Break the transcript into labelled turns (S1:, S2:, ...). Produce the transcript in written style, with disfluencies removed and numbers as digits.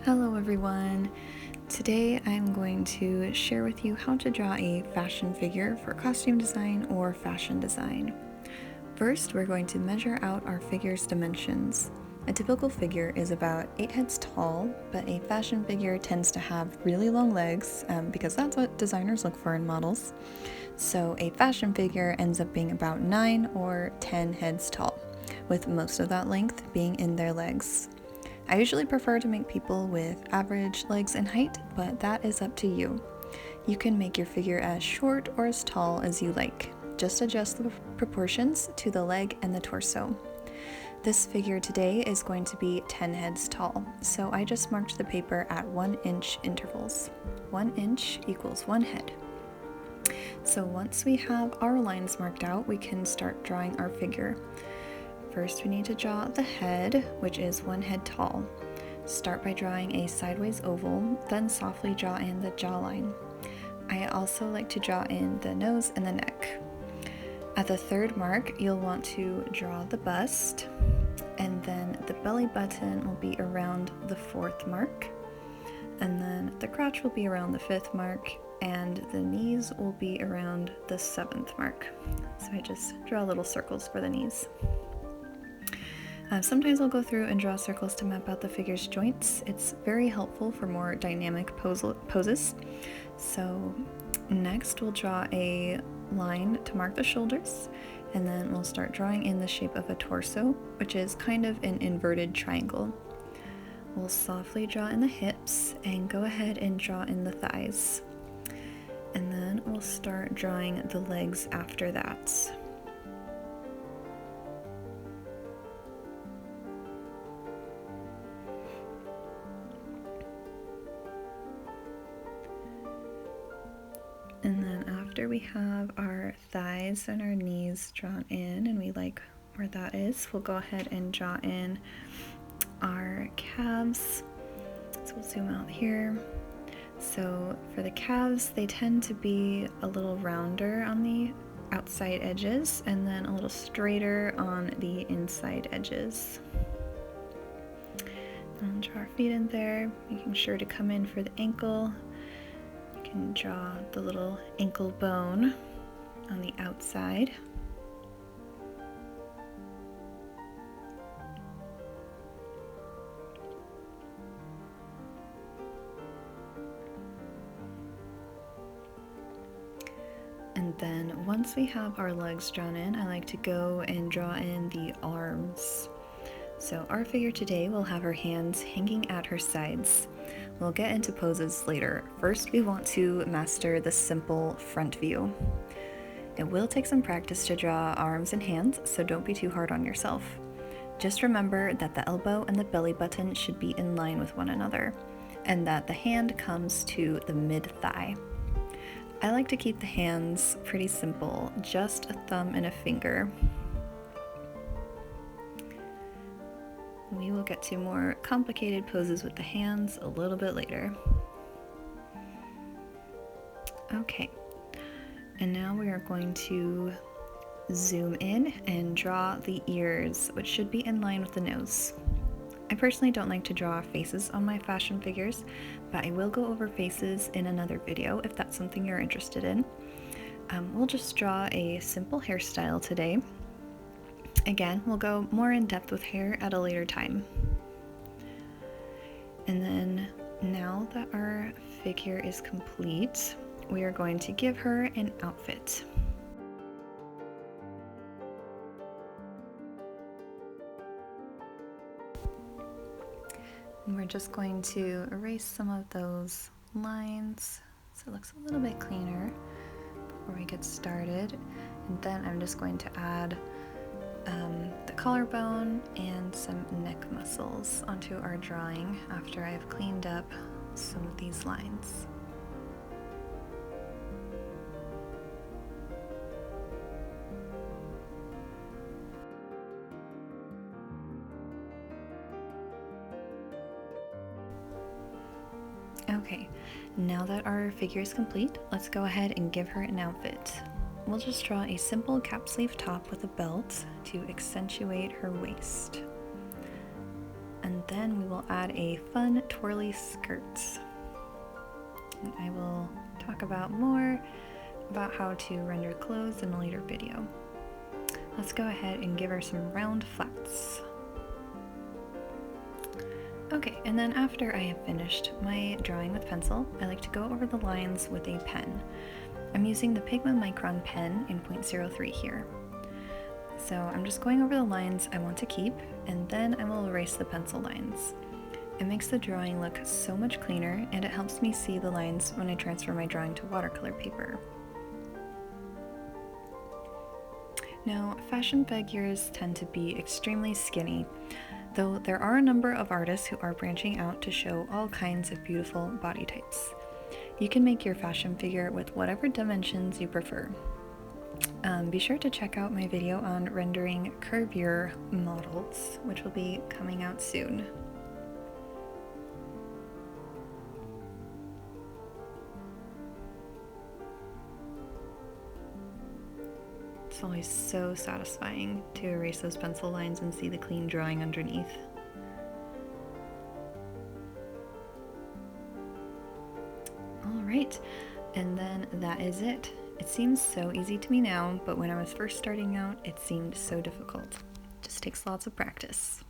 S1: Hello everyone! Today I'm going to share with you how to draw a fashion figure for costume design or fashion design. First, we're going to measure out our figure's dimensions. A typical figure is about 8 heads tall, but a fashion figure tends to have really long legs because that's what designers look for in models. So a fashion figure ends up being about 9 or 10 heads tall, with most of that length being in their legs. I usually prefer to make people with average legs and height, but that is up to you. You can make your figure as short or as tall as you like. Just adjust the proportions to the leg and the torso. This figure today is going to be 10 heads tall, so I just marked the paper at 1 inch intervals. 1 inch equals 1 head. So once we have our lines marked out, we can start drawing our figure. First, we need to draw the head, which is 1 head tall. Start by drawing a sideways oval, then softly draw in the jawline. I also like to draw in the nose and the neck. At the third mark, you'll want to draw the bust, and then the belly button will be around the 4th mark, and then the crotch will be around the 5th mark, and the knees will be around the 7th mark. So I just draw little circles for the knees. Sometimes I'll go through and draw circles to map out the figure's joints. It's very helpful for more dynamic poses. So next we'll draw a line to mark the shoulders, and then we'll start drawing in the shape of a torso, which is kind of an inverted triangle. We'll softly draw in the hips and go ahead and draw in the thighs. And then we'll start drawing the legs after that. And then after we have our thighs and our knees drawn in, and we like where that is, we'll go ahead and draw in our calves. So we'll zoom out here. So for the calves, they tend to be a little rounder on the outside edges and then a little straighter on the inside edges. And draw our feet in there, making sure to come in for the ankle. And draw the little ankle bone on the outside. And then once we have our legs drawn in, I like to go and draw in the arms. So our figure today will have her hands hanging at her sides. We'll get into poses later. First, we want to master the simple front view. It will take some practice to draw arms and hands, so don't be too hard on yourself. Just remember that the elbow and the belly button should be in line with one another, and that the hand comes to the mid-thigh. I like to keep the hands pretty simple, just a thumb and a finger. We will get to more complicated poses with the hands a little bit later. Okay, and now we are going to zoom in and draw the ears, which should be in line with the nose. I personally don't like to draw faces on my fashion figures, but I will go over faces in another video if that's something you're interested in. We'll just draw a simple hairstyle today. Again, we'll go more in depth with hair at a later time. And then now that our figure is complete, we are going to give her an outfit. And we're just going to erase some of those lines so it looks a little bit cleaner before we get started. And then I'm just going to add the collarbone and some neck muscles onto our drawing after I've cleaned up some of these lines. Okay, now that our figure is complete, let's go ahead and give her an outfit. We'll just draw a simple cap sleeve top with a belt to accentuate her waist. And then we will add a fun twirly skirt. And I will talk about more about how to render clothes in a later video. Let's go ahead and give her some round flats. Okay, and then after I have finished my drawing with pencil, I like to go over the lines with a pen. I'm using the Pigma Micron pen in 0.03 here. So I'm just going over the lines I want to keep, and then I will erase the pencil lines. It makes the drawing look so much cleaner, and it helps me see the lines when I transfer my drawing to watercolor paper. Now, fashion figures tend to be extremely skinny, though there are a number of artists who are branching out to show all kinds of beautiful body types. You can make your fashion figure with whatever dimensions you prefer. Be sure to check out my video on rendering curvier models, which will be coming out soon. It's always so satisfying to erase those pencil lines and see the clean drawing underneath. Alright, and then that is it. It seems so easy to me now, but when I was first starting out, it seemed so difficult. It just takes lots of practice.